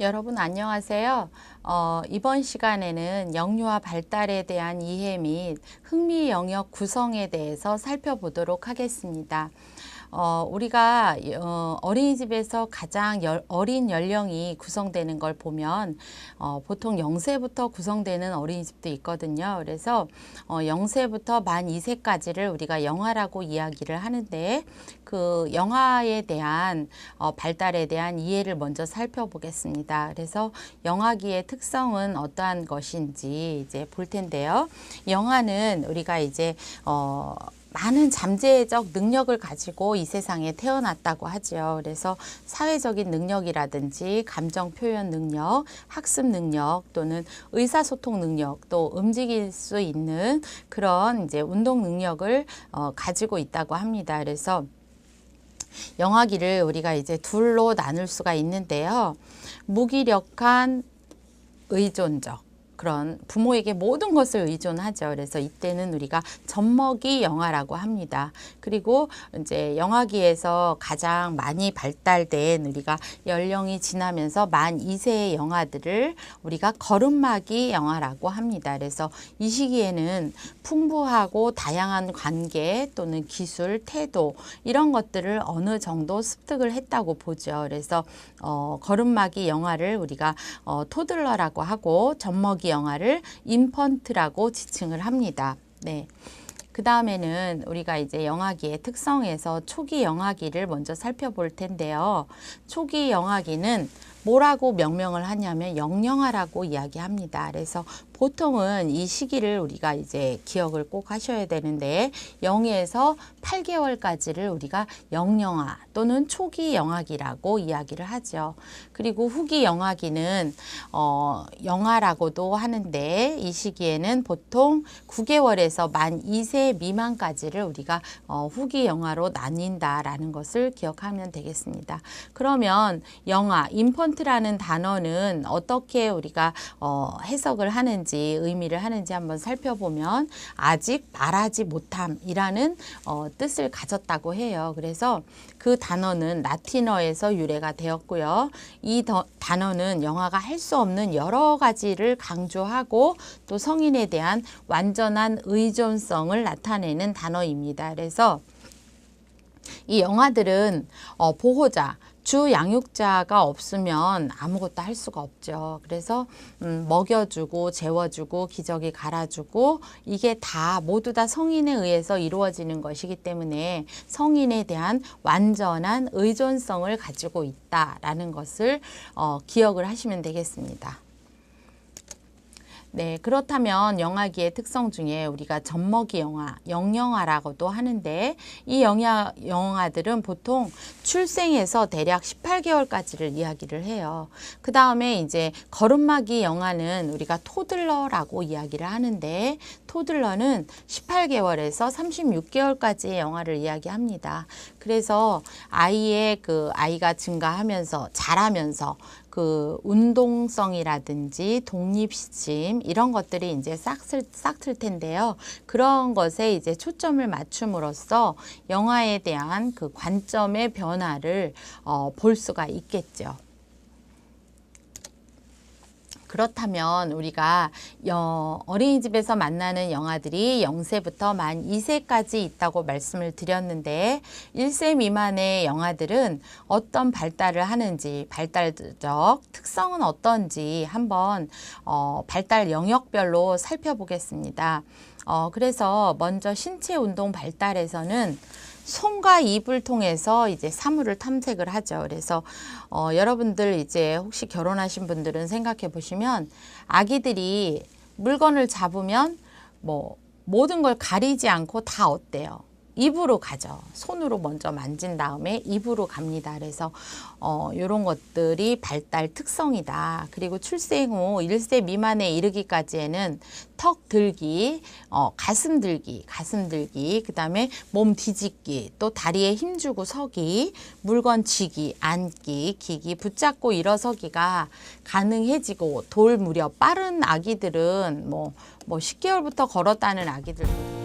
여러분 안녕하세요. 이번 시간에는 영유아 발달에 대한 이해 및 흥미 영역 구성에 대해서 살펴보도록 하겠습니다. 우리가 어린이집에서 가장 어린 연령이 구성되는 걸 보면 보통 0세부터 구성되는 어린이집도 있거든요. 그래서 0세부터 만 2세까지를 우리가 영아라고 이야기를 하는데 그 영아에 대한 발달에 대한 이해를 먼저 살펴보겠습니다. 그래서 영아기의 특성은 어떠한 것인지 이제 볼 텐데요. 영아는 우리가 이제 많은 잠재적 능력을 가지고 이 세상에 태어났다고 하죠. 그래서 사회적인 능력이라든지 감정 표현 능력, 학습 능력 또는 의사소통 능력, 또 움직일 수 있는 그런 이제 운동 능력을 가지고 있다고 합니다. 그래서 영아기를 우리가 이제 둘로 나눌 수가 있는데요. 무기력한 의존적. 그런 부모에게 모든 것을 의존하죠. 그래서 이때는 우리가 젖먹이 영아라고 합니다. 그리고 이제 영아기에서 가장 많이 발달된 우리가 연령이 지나면서 만 2세의 영아들을 우리가 걸음마기 영아라고 합니다. 그래서 이 시기에는 풍부하고 다양한 관계 또는 기술, 태도 이런 것들을 어느 정도 습득을 했다고 보죠. 그래서 걸음마기 영아를 우리가 토들러라고 하고 젖먹이 영아를 인펀트라고 지칭을 합니다. 네. 그 다음에는 우리가 이제 영아기의 특성에서 초기 영아기를 먼저 살펴볼 텐데요. 초기 영아기는 뭐라고 명명을 하냐면 영영아라고 이야기합니다. 그래서 보통은 이 시기를 우리가 이제 기억을 꼭 하셔야 되는데 0에서 8개월까지를 우리가 영영아 또는 초기 영아기라고 이야기를 하죠. 그리고 후기 영아기는 영아라고도 하는데 이 시기에는 보통 9개월에서 만 2세 미만까지를 우리가 후기 영아로 나뉜다라는 것을 기억하면 되겠습니다. 그러면 영아, 인펀트라는 단어는 어떻게 우리가 해석을 하는지 의미를 하는지 한번 살펴보면 아직 말하지 못함이라는 뜻을 가졌다고 해요. 그래서 그 단어는 라틴어에서 유래가 되었고요. 이 단어는 영아가 할 수 없는 여러 가지를 강조하고 또 성인에 대한 완전한 의존성을 나타내는 단어입니다. 그래서 이 영아들은 보호자, 주 양육자가 없으면 아무것도 할 수가 없죠. 그래서 먹여주고 재워주고 기저귀 갈아주고 이게 다 모두 다 성인에 의해서 이루어지는 것이기 때문에 성인에 대한 완전한 의존성을 가지고 있다라는 것을 기억을 하시면 되겠습니다. 네, 그렇다면 영아기의 특성 중에 우리가 젖먹이 영아, 영영아라고도 하는데 이 영아들은 보통 출생에서 대략 18개월까지를 이야기를 해요. 그 다음에 이제 걸음마기 영아는 우리가 토들러라고 이야기를 하는데 토들러는 18개월에서 36개월까지의 영아를 이야기합니다. 그래서 아이가 증가하면서 자라면서 그 운동성이라든지 독립심 이런 것들이 이제 싹틀 텐데요. 그런 것에 이제 초점을 맞춤으로써 영아에 대한 그 관점의 변화를 볼 수가 있겠죠. 그렇다면 우리가 어린이집에서 만나는 영아들이 0세부터 만 2세까지 있다고 말씀을 드렸는데 1세 미만의 영아들은 어떤 발달을 하는지 발달적 특성은 어떤지 한번 발달 영역별로 살펴보겠습니다. 그래서 먼저 신체 운동 발달에서는 손과 입을 통해서 이제 사물을 탐색을 하죠. 그래서 여러분들 이제 혹시 결혼하신 분들은 생각해 보시면 아기들이 물건을 잡으면 뭐 모든 걸 가리지 않고 다 어때요? 입으로 가죠. 손으로 먼저 만진 다음에 입으로 갑니다. 그래서 이런 것들이 발달 특성이다. 그리고 출생 후 1세 미만에 이르기까지에는 턱 들기, 가슴 들기, 그 다음에 몸 뒤집기, 또 다리에 힘주고 서기, 물건 쥐기, 앉기, 기기, 붙잡고 일어서기가 가능해지고 돌 무렵 빠른 아기들은 뭐 10개월부터 걸었다는 아기들도